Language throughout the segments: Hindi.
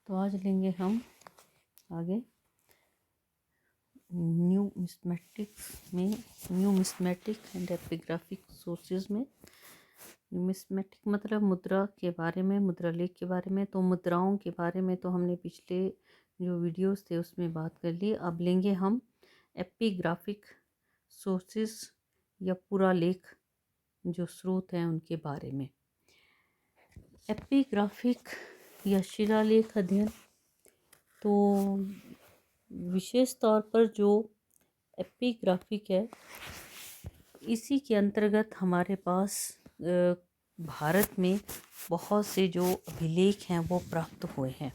तो आज लेंगे हम आगे न्यूमिस्मेटिक एंड एपिग्राफिक सोर्सेज में। न्यूमिस्मेटिक मतलब मुद्रा के बारे में, मुद्रा लेख के बारे में। तो मुद्राओं के बारे में तो हमने पिछले जो वीडियोस थे उसमें बात कर ली। अब लेंगे हम एपिग्राफिक सोर्सेज या पूरा लेख जो स्रोत हैं उनके बारे में। एपिग्राफिक या शिलालेख अध्ययन तो विशेष तौर पर जो एपिग्राफिक है इसी के अंतर्गत हमारे पास भारत में बहुत से जो अभिलेख हैं वो प्राप्त हुए हैं।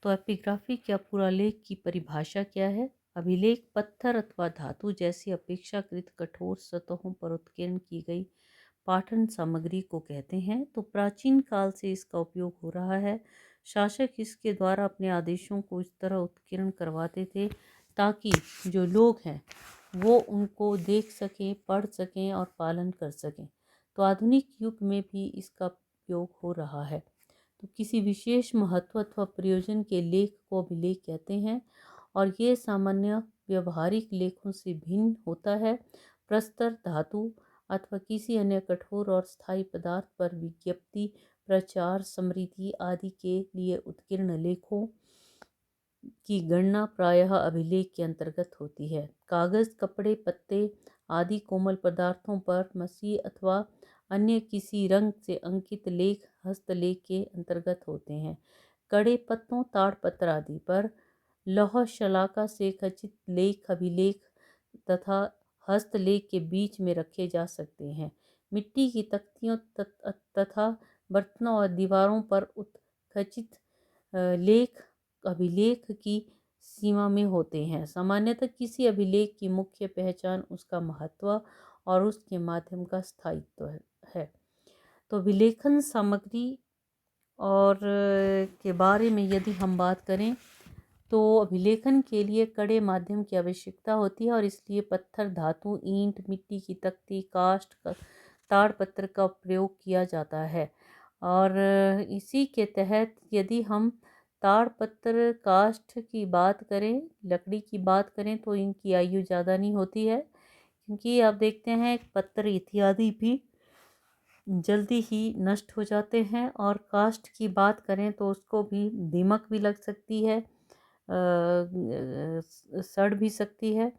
तो एपिग्राफिक या पुरालेख की परिभाषा क्या है? अभिलेख पत्थर अथवा धातु जैसी अपेक्षाकृत कठोर सतहों पर उत्कीर्ण की गई पाठन सामग्री को कहते हैं। तो प्राचीन काल से इसका उपयोग हो रहा है। शासक इसके द्वारा अपने आदेशों को इस तरह उत्कीर्ण करवाते थे ताकि जो लोग हैं वो उनको देख सकें, पढ़ सकें और पालन कर सकें। तो आधुनिक युग में भी इसका उपयोग हो रहा है। तो किसी विशेष महत्व अथवा प्रयोजन के लेख को अभिलेख कहते हैं और ये सामान्य व्यवहारिक लेखों से भिन्न होता है। प्रस्तर धातु अथवा किसी अन्य कठोर और स्थायी पदार्थ पर विज्ञप्ति, प्रचार, समृद्धि आदि के लिए उत्कीर्ण लेखों की गणना प्रायः अभिलेख के अंतर्गत होती है। कागज, कपड़े, पत्ते आदि कोमल पदार्थों पर मसी अथवा अन्य किसी रंग से अंकित लेख हस्तलेख के अंतर्गत होते हैं। कड़े पत्तों, ताड़पत्र आदि पर लौह शलाका से खचित लेख अभिलेख तथा हस्तलेख के बीच में रखे जा सकते हैं। मिट्टी की तख्तियों तथा बर्तनों और दीवारों पर उत्खचित लेख अभिलेख की सीमा में होते हैं। सामान्यतः किसी अभिलेख की मुख्य पहचान उसका महत्व और उसके माध्यम का स्थायित्व है। तो अभिलेखन सामग्री और के बारे में यदि हम बात करें तो अभिलेखन के लिए कड़े माध्यम की आवश्यकता होती है और इसलिए पत्थर, धातु, ईंट, मिट्टी की तख्ती, काष्ठ, ताड़पत्र का प्रयोग किया जाता है। और इसी के तहत यदि हम ताड़पत्र, काष्ठ की बात करें, लकड़ी की बात करें तो इनकी आयु ज़्यादा नहीं होती है, क्योंकि आप देखते हैं पत्थर इत्यादि भी जल्दी ही नष्ट हो जाते हैं। और काष्ठ की बात करें तो उसको भी दीमक भी लग सकती है, सड़ भी सकती है।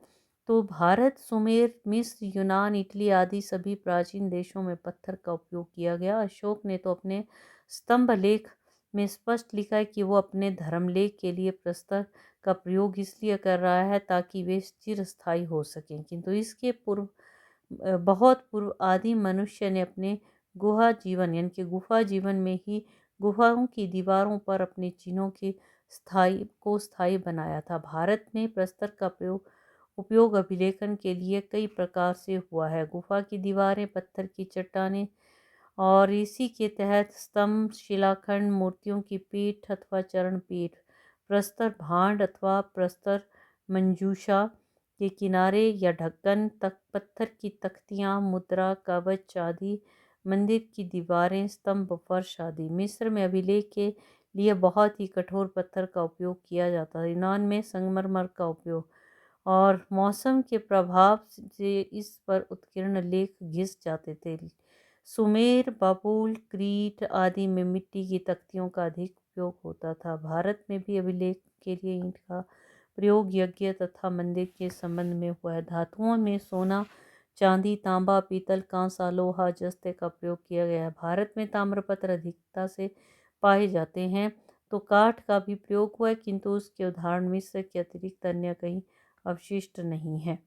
तो भारत, सुमेर, मिस्र, यूनान, इटली आदि सभी प्राचीन देशों में पत्थर का उपयोग किया गया। अशोक ने तो अपने स्तंभ लेख में स्पष्ट लिखा है कि वो अपने धर्मलेख के लिए प्रस्तर का प्रयोग इसलिए कर रहा है ताकि वे चिरस्थायी हो सकें। किंतु इसके पूर्व बहुत पूर्व आदि मनुष्य ने अपने गुहा जीवन यानी कि गुफा जीवन में ही गुफाओं की दीवारों पर अपने चिन्हों के स्थायी बनाया था। भारत में प्रस्तर का उपयोग अभिलेखन के लिए कई प्रकार से हुआ है। गुफा की दीवारें, पत्थर की चट्टानें और इसी के तहत स्तंभ, शिलाखंड, मूर्तियों की पीठ अथवा चरण पीठ, प्रस्तर भांड अथवा प्रस्तर मंजूषा के किनारे या ढक्कन तक, पत्थर की तख्तियाँ, मुद्रा, कवच आदि, मंदिर की दीवारें, स्तंभ, फर्श आदि। मिस्र में अभिलेख के लिए बहुत ही कठोर पत्थर का उपयोग किया जाता है। यूनान में संगमरमर का उपयोग और मौसम के प्रभाव से इस पर उत्कीर्ण लेख घिस जाते थे। सुमेर, बाबुल, क्रीट आदि में मिट्टी की तख्तियों का अधिक उपयोग होता था। भारत में भी अभिलेख के लिए ईंट का प्रयोग यज्ञ तथा मंदिर के संबंध में हुआ है। धातुओं में सोना, चांदी, तांबा, पीतल, कांसा, लोहा, जस्ते का प्रयोग किया गया है। भारत में ताम्रपत्र अधिकता से पाए जाते हैं। तो काठ का भी प्रयोग हुआ है, किंतु उसके उदाहरण मिस्र के अतिरिक्त अन्य कहीं अवशिष्ट नहीं है।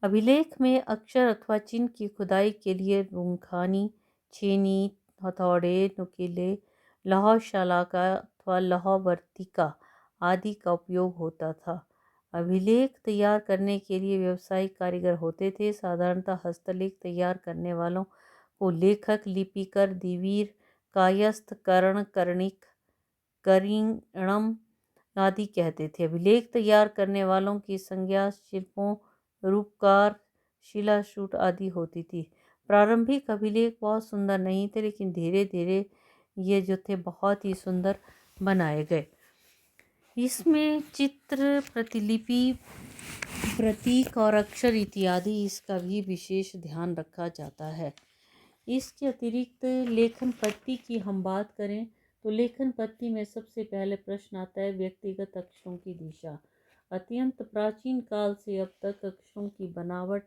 अभिलेख में अक्षर अथवा चिन्ह की खुदाई के लिए रूंखानी, छेनी, हथौड़े, नुकीले, लौह शलाका अथवा लौह वर्तिका आदि का उपयोग होता था। अभिलेख तैयार करने के लिए व्यावसायिक कारीगर होते थे। साधारणतः हस्तलेख तैयार करने वालों को लेखक, लिपिकर, दिवीर, कायस्थ, कर्ण, कर्णिक, करीणम आदि कहते थे। अभिलेख तैयार करने वालों की संज्ञा शिल्पों, रूपकार, शिलाशूट आदि होती थी। प्रारंभिक अभिलेख बहुत सुंदर नहीं थे, लेकिन धीरे धीरे ये जो थे बहुत ही सुंदर बनाए गए। इसमें चित्र, प्रतिलिपि, प्रतीक और अक्षर इत्यादि इसका भी विशेष ध्यान रखा जाता है। इसके अतिरिक्त लेखन पत्ती की हम बात करें तो लेखन पत्ती में सबसे पहले प्रश्न आता है व्यक्तिगत अक्षरों की दिशा। अत्यंत प्राचीन काल से अब तक अक्षरों की बनावट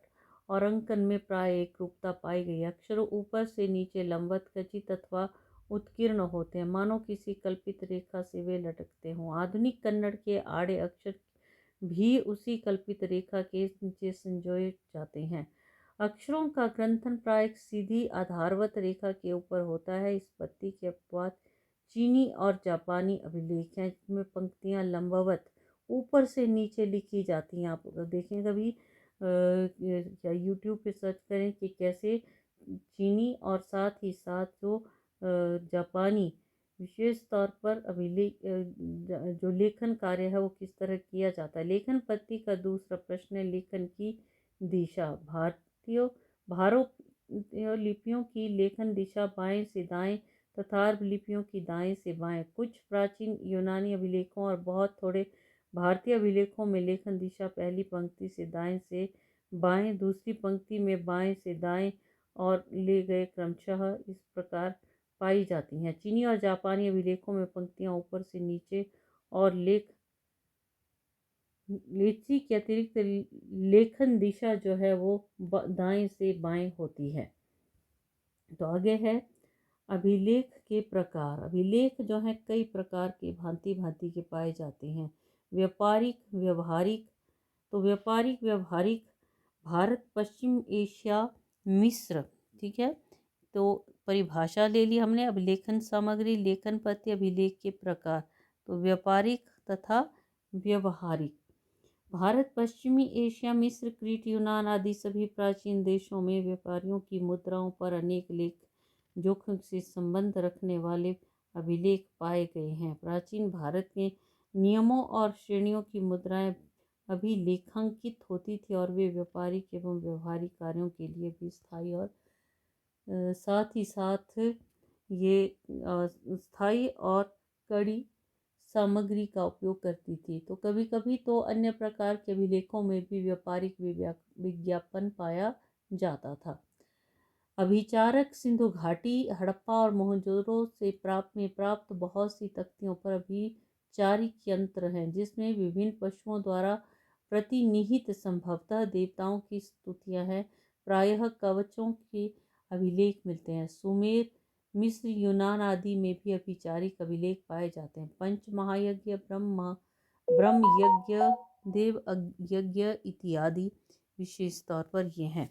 और अंकन में प्राय एक रूपता पाई गई। अक्षर ऊपर से नीचे लंबवत, खचित अथवा उत्कीर्ण होते हैं, मानो किसी कल्पित रेखा से वे लटकते हों। आधुनिक कन्नड़ के आड़े अक्षर भी उसी कल्पित रेखा के नीचे संजोए जाते हैं। अक्षरों का ग्रंथन प्राय एक सीधी आधारवत रेखा के ऊपर होता है। इस पत्ती के अपवाद चीनी और जापानी अभिलेख हैं, जिनमें पंक्तियां लंबवत ऊपर से नीचे लिखी जाती हैं। आप देखें कभी या यूट्यूब पे सर्च करें कि कैसे चीनी और साथ ही साथ जो जापानी विशेष तौर पर अभिलेख जो लेखन कार्य है वो किस तरह किया जाता है। लेखन पत्ती का दूसरा प्रश्न है लेखन की दिशा। भारतीय लिपियों की लेखन दिशा बाएं से दाएं तथा अरब लिपियों की दाएं से बाएं। कुछ प्राचीन यूनानी अभिलेखों और बहुत थोड़े भारतीय अभिलेखों में लेखन दिशा पहली पंक्ति से दाएं से बाएं, दूसरी पंक्ति में बाएं से दाएं और ले गए क्रमशः इस प्रकार पाई जाती हैं। चीनी और जापानी अभिलेखों में पंक्तियां ऊपर से नीचे और लेखी के अतिरिक्त लेखन दिशा जो है वो दाएं से बाएं होती है। तो आगे है अभिलेख के प्रकार। अभिलेख जो है कई प्रकार के भांति भांति के पाए जाते हैं। व्यापारिक, व्यवहारिक। तो व्यापारिक, व्यवहारिक भारत, पश्चिम एशिया, मिस्र, ठीक है। तो परिभाषा ले ली हमने। अभिलेखन सामग्री, लेखन पत्ती, अभिलेख के प्रकार। तो व्यापारिक तथा व्यवहारिक। भारत, पश्चिमी एशिया, मिस्र, क्रीट, यूनान आदि सभी प्राचीन देशों में व्यापारियों की मुद्राओं पर अनेक लेख जोखिम से संबंध रखने वाले अभिलेख पाए गए हैं। प्राचीन भारत के नियमों और श्रेणियों की मुद्राएं अभी लेखांकित होती थी और वे व्यापारिक एवं व्यवहारिक कार्यों के लिए भी स्थायी और साथ ही साथ ये स्थायी और कड़ी सामग्री का उपयोग करती थी। तो कभी कभी तो अन्य प्रकार के अभिलेखों में भी व्यापारिक विज्ञापन पाया जाता था। अभिचारक, सिंधु घाटी, हड़प्पा और मोहनजोदड़ो से प्राप्त बहुत सी तख्तियों पर अभिचारिक यंत्र हैं, जिसमें विभिन्न पशुओं द्वारा प्रतिनिहित संभवतः देवताओं की स्तुतियां हैं। प्रायः कवचों के अभिलेख मिलते हैं। सुमेर, मिस्र, यूनान आदि में भी अभिचारिक अभिलेख पाए जाते हैं। पंच महायज्ञ, ब्रह्म यज्ञ, देव यज्ञ इत्यादि विशेष तौर पर ये हैं।